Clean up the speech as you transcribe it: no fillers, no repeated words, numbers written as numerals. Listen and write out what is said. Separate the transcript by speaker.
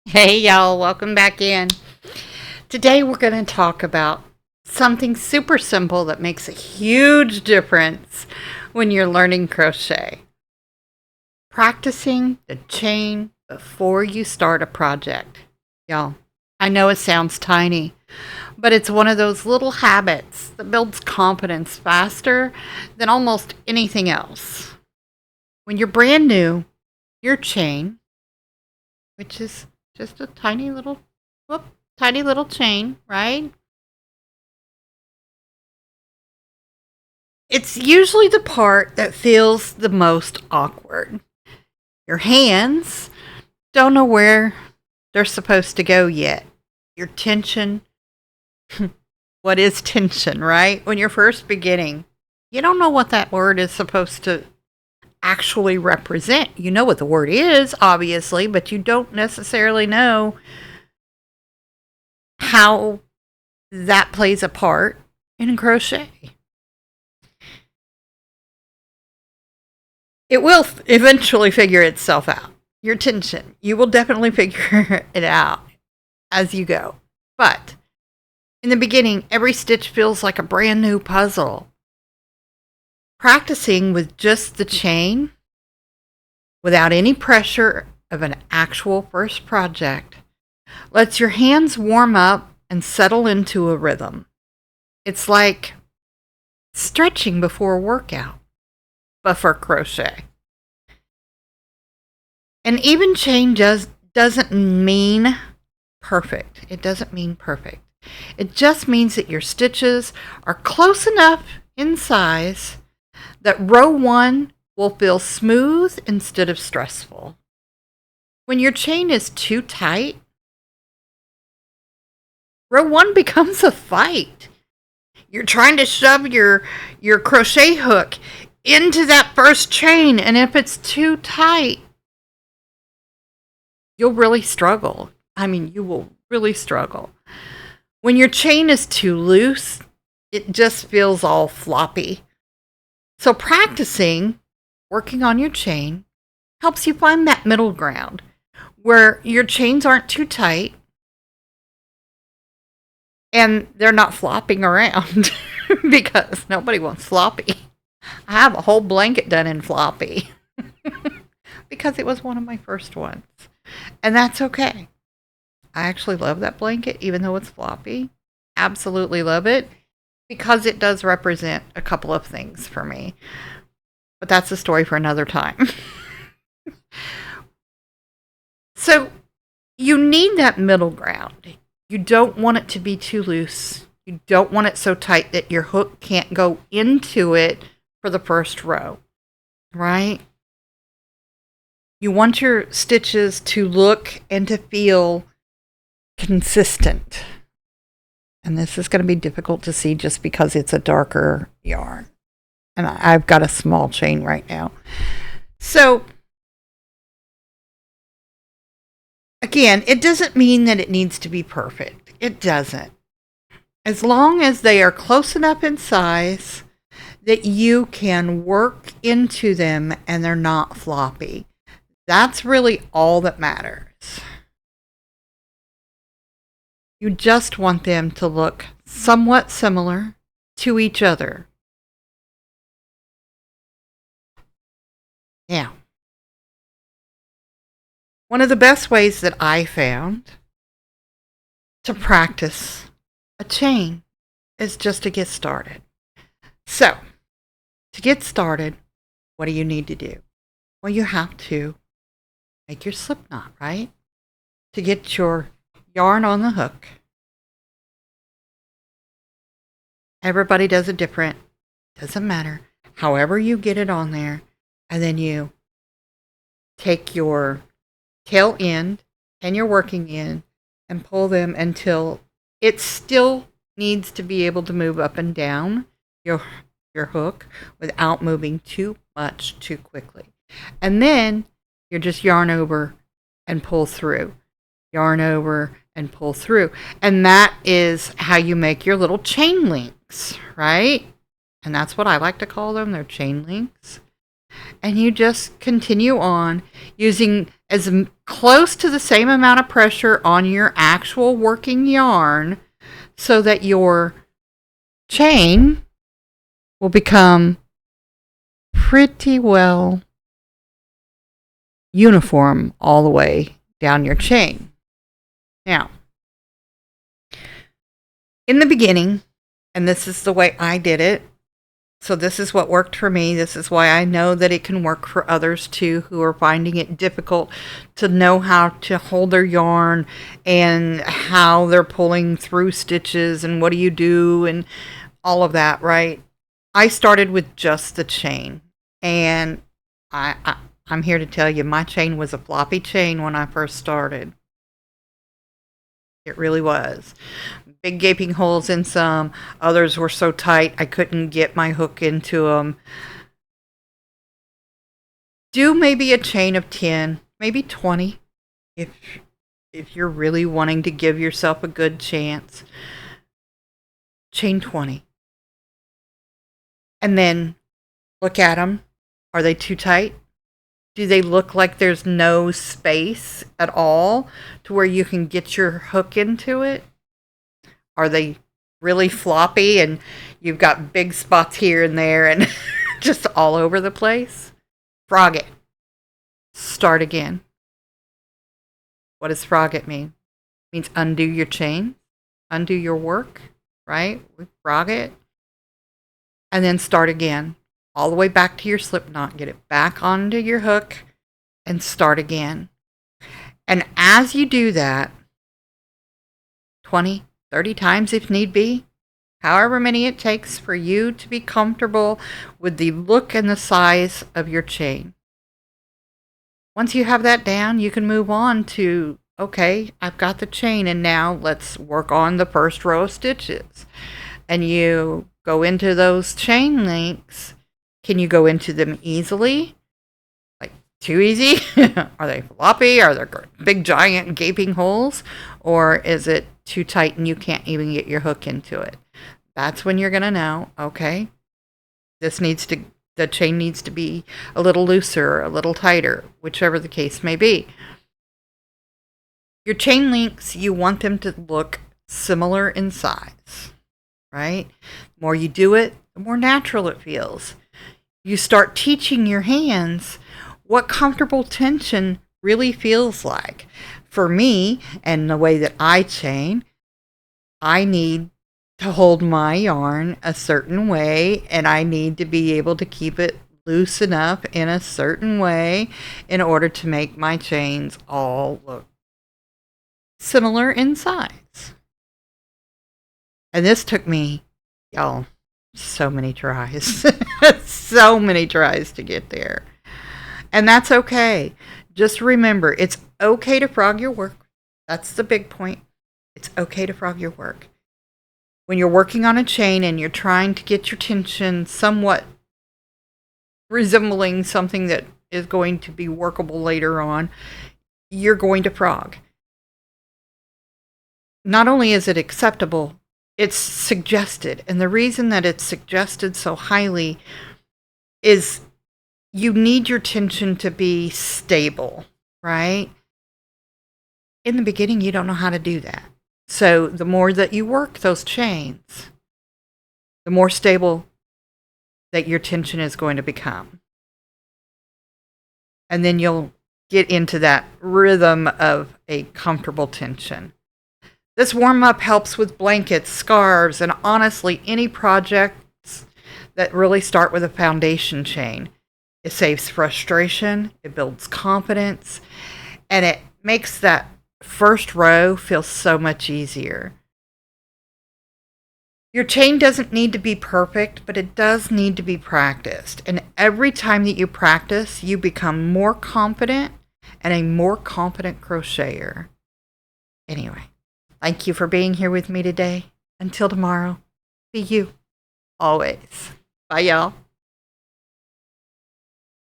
Speaker 1: Hey y'all, welcome back in. Today we're going to talk about something super simple that makes a huge difference when you're learning crochet. Practicing the chain before you start a project. Y'all, I know it sounds tiny, but it's one of those little habits that builds confidence faster than almost anything else. When you're brand new, your chain, which is just a tiny little chain, right? It's usually the part that feels the most awkward. Your hands don't know where they're supposed to go yet. Your tension, what is tension, right? When you're first beginning, you don't know what that word is supposed to actually represent. You know what the word is, obviously, but you don't necessarily know how that plays a part in crochet. It will eventually figure itself out. Your tension, you will definitely figure it out as you go. But in the beginning, every stitch feels like a brand new puzzle. Practicing with just the chain, without any pressure of an actual first project, lets your hands warm up and settle into a rhythm. It's like stretching before a workout, but for crochet. An even chain doesn't mean perfect. It doesn't mean perfect. It just means that your stitches are close enough in size that row 1 will feel smooth instead of stressful. When your chain is too tight, row 1 becomes a fight. You're trying to shove your crochet hook into that first chain, and if it's too tight, you'll really struggle. You will really struggle. When your chain is too loose, it just feels all floppy. So practicing, working on your chain, helps you find that middle ground where your chains aren't too tight and they're not flopping around because nobody wants floppy. I have a whole blanket done in floppy because it was one of my first ones. And that's okay. I actually love that blanket, even though it's floppy. Absolutely love it because it does represent a couple of things for me. But that's a story for another time. So you need that middle ground. You don't want it to be too loose. You don't want it so tight that your hook can't go into it for the first row, right? You want your stitches to look and to feel consistent. And this is going to be difficult to see just because it's a darker yarn. And I've got a small chain right now. So, again, it doesn't mean that it needs to be perfect. It doesn't. As long as they are close enough in size that you can work into them and they're not floppy. That's really all that matters. You just want them to look somewhat similar to each other. Yeah. One of the best ways that I found to practice a chain is just to get started. So, to get started, what do you need to do? Well, you have to make your slip knot, right? To get your yarn on the hook. Everybody does it different. Doesn't matter. However you get it on there, and then you take your tail end and your working end and pull them until it still needs to be able to move up and down your hook without moving too much too quickly. And then you just yarn over and pull through. Yarn over and pull through. And that is how you make your little chain links, right? And that's what I like to call them. They're chain links. And you just continue on using as close to the same amount of pressure on your actual working yarn so that your chain will become pretty well uniform all the way down your chain. Now, in the beginning, and this is the way I did it, so this is what worked for me. This is why I know that it can work for others too who are finding it difficult to know how to hold their yarn and how they're pulling through stitches and what do you do and all of that, right? I started with just the chain, and I'm here to tell you my chain was a floppy chain when I first started. It really was. Big gaping holes in some. Others were so tight I couldn't get my hook into them. Do maybe a chain of 10, maybe 20 if you're really wanting to give yourself a good chance. Chain 20. And then look at them. Are they too tight? Do they look like there's no space at all to where you can get your hook into it? Are they really floppy and you've got big spots here and there and just all over the place? Frog it. Start again. What does frog it mean? It means undo your chain, undo your work, right? We frog it. And then start again. All the way back to your slip knot. Get it back onto your hook and start again. And as you do that, 20, 30 times if need be, however many it takes for you to be comfortable with the look and the size of your chain. Once you have that down, you can move on to, okay, I've got the chain and now let's work on the first row of stitches. And you go into those chain links. Can you go into them easily? Like too easy? Are they floppy? Are there big giant gaping holes? Or is it too tight and you can't even get your hook into it? That's when you're going to know, okay, the chain needs to be a little looser or a little tighter, whichever the case may be. Your chain links, you want them to look similar in size, right? The more you do it, the more natural it feels. You start teaching your hands what comfortable tension really feels like. For me, and the way that I chain, I need to hold my yarn a certain way, and I need to be able to keep it loose enough in a certain way in order to make my chains all look similar in size. And this took me, y'all, so many tries. So many tries to get there. And that's okay. Just remember, it's okay to frog your work. That's the big point. It's okay to frog your work. When you're working on a chain and you're trying to get your tension somewhat resembling something that is going to be workable later on, you're going to frog. Not only is it acceptable, it's suggested. And the reason that it's suggested so highly is you need your tension to be stable, right? In the beginning, you don't know how to do that. So the more that you work those chains, the more stable that your tension is going to become. And then you'll get into that rhythm of a comfortable tension. This warm-up helps with blankets, scarves, and honestly, any projects that really start with a foundation chain. It saves frustration, it builds confidence, and it makes that first row feels so much easier. Your chain doesn't need to be perfect, but it does need to be practiced. And every time that you practice, you become more confident and a more confident crocheter. Anyway, thank you for being here with me today. Until tomorrow, be you, always. Bye, y'all.